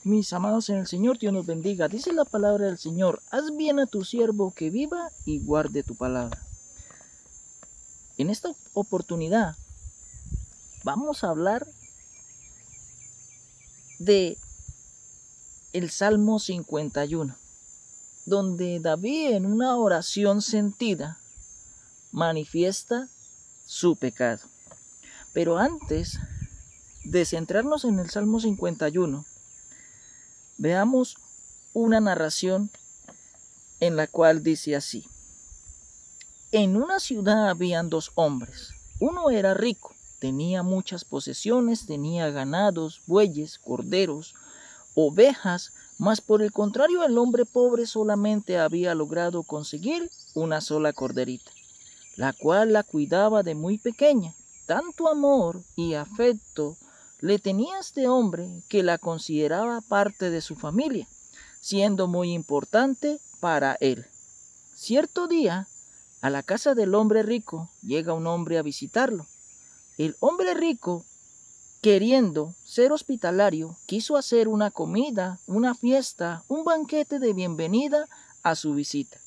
mis amados en el Señor, Dios nos bendiga. Dice la palabra del Señor: haz bien a tu siervo que viva y guarde tu palabra. En esta oportunidad vamos a hablar de el Salmo 51, donde David, en una oración sentida, manifiesta su pecado. Pero antes de centrarnos en el Salmo 51, veamos una narración en la cual dice así: en una ciudad habían dos hombres. Uno era rico, tenía muchas posesiones, tenía ganados, bueyes, corderos, ovejas, mas por el contrario el hombre pobre solamente había logrado conseguir una sola corderita, la cual la cuidaba de muy pequeña. Tanto amor y afecto le tenía este hombre que la consideraba parte de su familia, siendo muy importante para él. Cierto día, a la casa del hombre rico llega un hombre a visitarlo. El hombre rico, queriendo ser hospitalario, quiso hacer una comida, una fiesta, un banquete de bienvenida a su visita.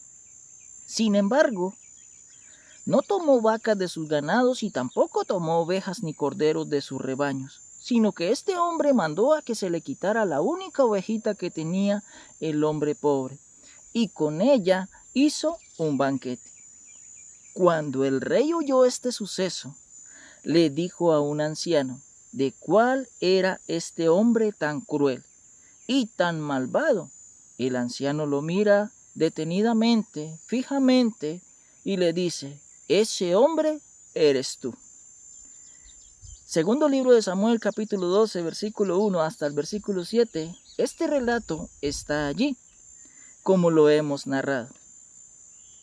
Sin embargo, no tomó vacas de sus ganados y tampoco tomó ovejas ni corderos de sus rebaños, sino que este hombre mandó a que se le quitara la única ovejita que tenía el hombre pobre, y con ella hizo un banquete. Cuando el rey oyó este suceso, le dijo a un anciano de cuál era este hombre tan cruel y tan malvado. El anciano lo mira detenidamente, fijamente, y le dice: ese hombre eres tú. Segundo libro de Samuel, capítulo 12, versículo 1 hasta el versículo 7. Este relato está allí, como lo hemos narrado.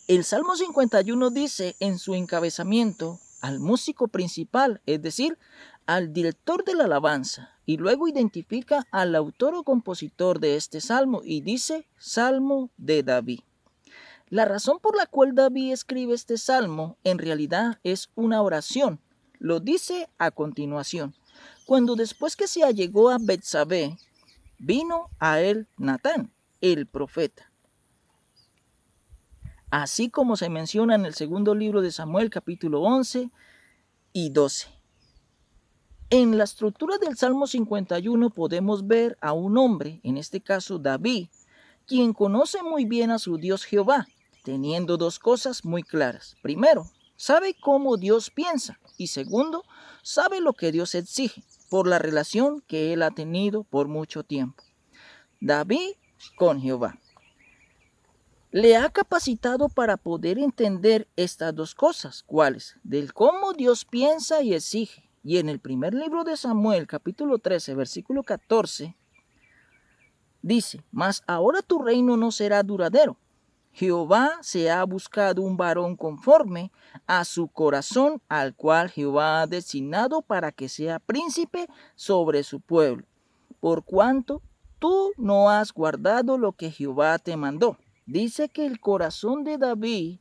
El Salmo 51 dice en su encabezamiento al músico principal, es decir, al director de la alabanza, y luego identifica al autor o compositor de este salmo y dice: Salmo de David. La razón por la cual David escribe este salmo en realidad es una oración. Lo dice a continuación: cuando después que se allegó a Betsabé, vino a él Natán, el profeta. Así como se menciona en el segundo libro de Samuel, capítulo 11 y 12. En la estructura del Salmo 51 podemos ver a un hombre, en este caso David, quien conoce muy bien a su Dios Jehová, teniendo dos cosas muy claras. Primero, sabe cómo Dios piensa, y segundo, sabe lo que Dios exige por la relación que él ha tenido por mucho tiempo. David con Jehová le ha capacitado para poder entender estas dos cosas, ¿cuáles? Del cómo Dios piensa y exige. Y en el primer libro de Samuel, capítulo 13, versículo 14, dice: mas ahora tu reino no será duradero. Jehová se ha buscado un varón conforme a su corazón, al cual Jehová ha designado para que sea príncipe sobre su pueblo, por cuanto tú no has guardado lo que Jehová te mandó. Dice que el corazón de David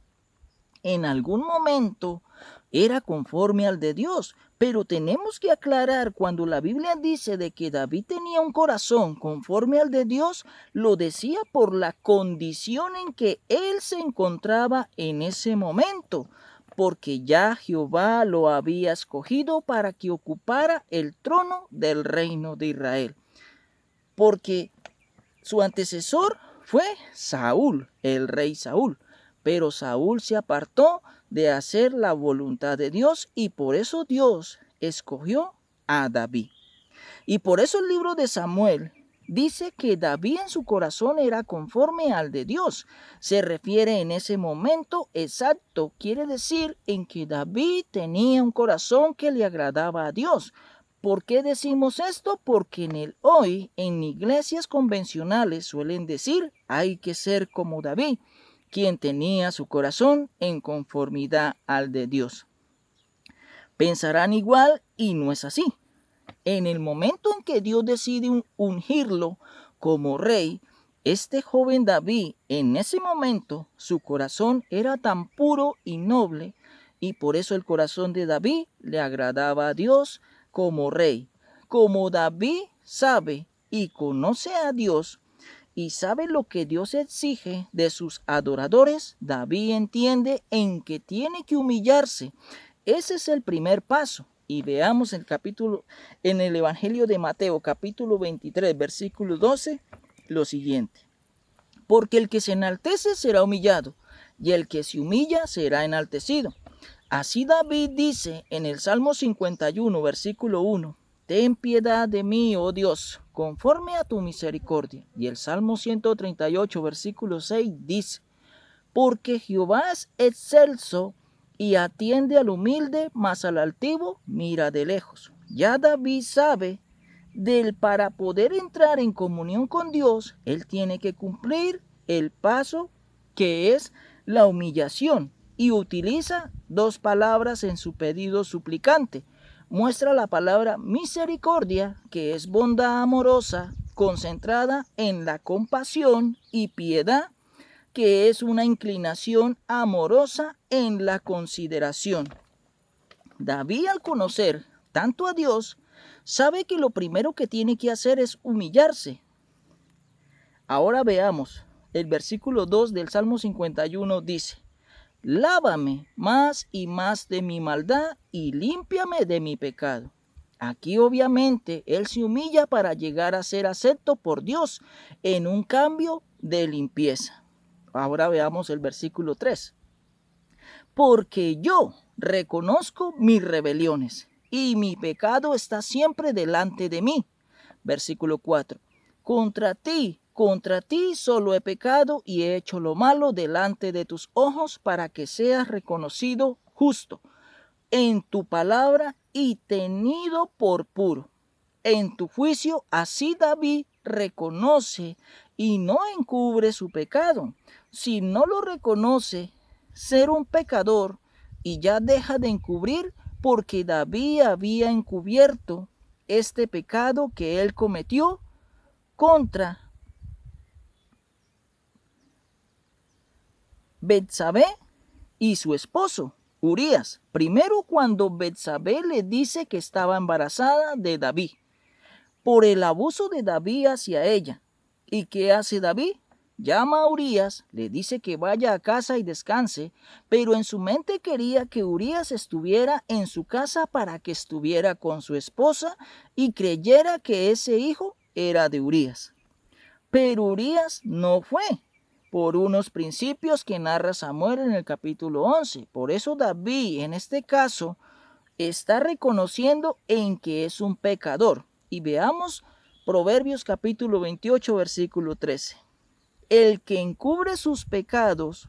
en algún momento era conforme al de Dios, pero tenemos que aclarar, cuando la Biblia dice de que David tenía un corazón conforme al de Dios, lo decía por la condición en que él se encontraba en ese momento, porque ya Jehová lo había escogido para que ocupara el trono del reino de Israel, porque su antecesor fue Saúl, el rey Saúl, pero Saúl se apartó de hacer la voluntad de Dios y por eso Dios escogió a David. Y por eso el libro de Samuel dice que David en su corazón era conforme al de Dios. Se refiere en ese momento exacto, quiere decir en que David tenía un corazón que le agradaba a Dios. ¿Por qué decimos esto? Porque en iglesias convencionales suelen decir: hay que ser como David, quien tenía su corazón en conformidad al de Dios. Pensarán igual y no es así. En el momento en que Dios decide ungirlo como rey, este joven David, en ese momento, su corazón era tan puro y noble, y por eso el corazón de David le agradaba a Dios como rey. Como David sabe y conoce a Dios y sabe lo que Dios exige de sus adoradores, David entiende en que tiene que humillarse. Ese es el primer paso. Y veamos en el Evangelio de Mateo, capítulo 23, versículo 12, lo siguiente. Porque el que se enaltece será humillado, y el que se humilla será enaltecido. Así David dice en el Salmo 51, versículo 1, ten piedad de mí, oh Dios, conforme a tu misericordia. Y el Salmo 138, versículo 6 dice, porque Jehová es excelso y atiende al humilde, mas al altivo mira de lejos. Ya David sabe para poder entrar en comunión con Dios, él tiene que cumplir el paso que es la humillación y utiliza dos palabras en su pedido suplicante. Muestra la palabra misericordia, que es bondad amorosa, concentrada en la compasión, y piedad, que es una inclinación amorosa en la consideración. David, al conocer tanto a Dios, sabe que lo primero que tiene que hacer es humillarse. Ahora veamos, el versículo 2 del Salmo 51 dice, lávame más y más de mi maldad y límpiame de mi pecado. Aquí obviamente él se humilla para llegar a ser acepto por Dios en un cambio de limpieza. Ahora veamos el versículo 3. Porque yo reconozco mis rebeliones y mi pecado está siempre delante de mí. Versículo 4. Contra ti solo he pecado y he hecho lo malo delante de tus ojos para que seas reconocido justo en tu palabra y tenido por puro. En tu juicio, así David reconoce y no encubre su pecado. Si no lo reconoce ser un pecador y ya deja de encubrir, porque David había encubierto este pecado que él cometió contra Betsabé y su esposo Urías. Primero, cuando Betsabé le dice que estaba embarazada de David, por el abuso de David hacia ella. ¿Y qué hace David? Llama a Urías, le dice que vaya a casa y descanse, pero en su mente quería que Urías estuviera en su casa para que estuviera con su esposa y creyera que ese hijo era de Urías. Pero Urías no fue, por unos principios que narra Samuel en el capítulo 11. Por eso David, en este caso, está reconociendo en que es un pecador. Y veamos Proverbios capítulo 28, versículo 13. El que encubre sus pecados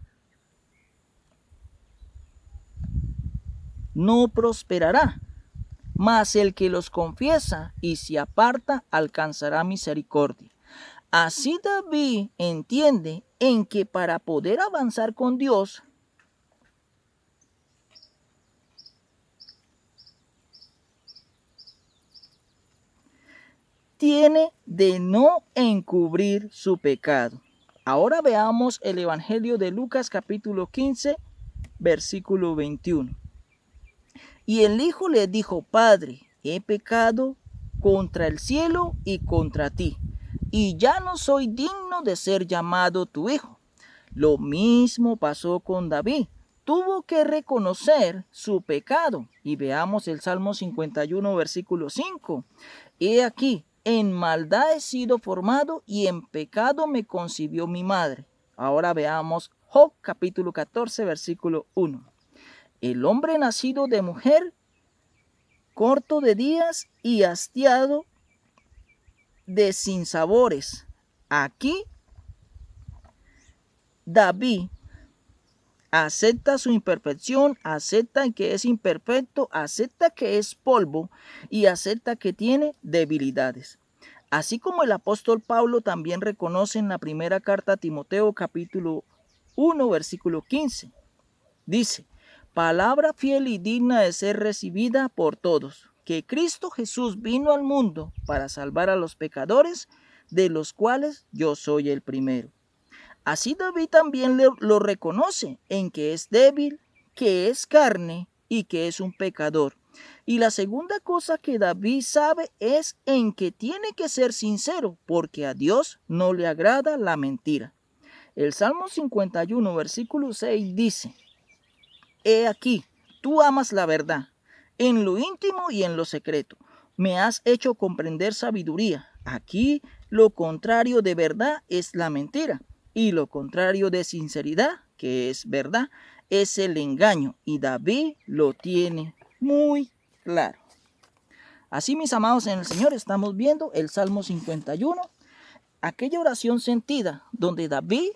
no prosperará, mas el que los confiesa y se aparta alcanzará misericordia. Así David entiende en que para poder avanzar con Dios, tiene de no encubrir su pecado. Ahora veamos el Evangelio de Lucas capítulo 15, versículo 21. Y el hijo le dijo, Padre, he pecado contra el cielo y contra ti, y ya no soy digno de ser llamado tu hijo. Lo mismo pasó con David. Tuvo que reconocer su pecado. Y veamos el Salmo 51, versículo 5. He aquí, en maldad he sido formado y en pecado me concibió mi madre. Ahora veamos Job capítulo 14, versículo 1. El hombre nacido de mujer, corto de días y hastiado de sinsabores. Aquí David acepta su imperfección, acepta que es imperfecto, acepta que es polvo y acepta que tiene debilidades. Así como el apóstol Pablo también reconoce en la primera carta a Timoteo capítulo 1 versículo 15. Dice, palabra fiel y digna de ser recibida por todos, que Cristo Jesús vino al mundo para salvar a los pecadores, de los cuales yo soy el primero. Así David también lo reconoce en que es débil, que es carne y que es un pecador. Y la segunda cosa que David sabe es en que tiene que ser sincero, porque a Dios no le agrada la mentira. El Salmo 51, versículo 6 dice: He aquí, tú amas la verdad, en lo íntimo y en lo secreto. Me has hecho comprender sabiduría. Aquí lo contrario de verdad es la mentira, y lo contrario de sinceridad, que es verdad, es el engaño. Y David lo tiene muy claro. Así, mis amados en el Señor, estamos viendo el Salmo 51, aquella oración sentida donde David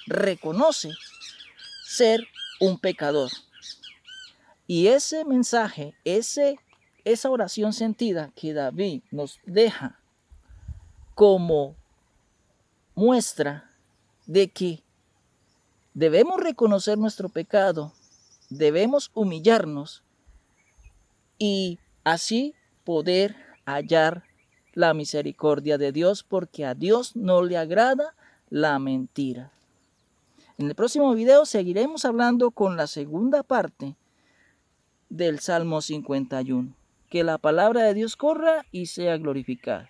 reconoce ser un pecador. Y ese mensaje, esa oración sentida que David nos deja como muestra de que debemos reconocer nuestro pecado, debemos humillarnos y así poder hallar la misericordia de Dios, porque a Dios no le agrada la mentira. En el próximo video seguiremos hablando con la segunda parte del Salmo 51. Que la palabra de Dios corra y sea glorificada.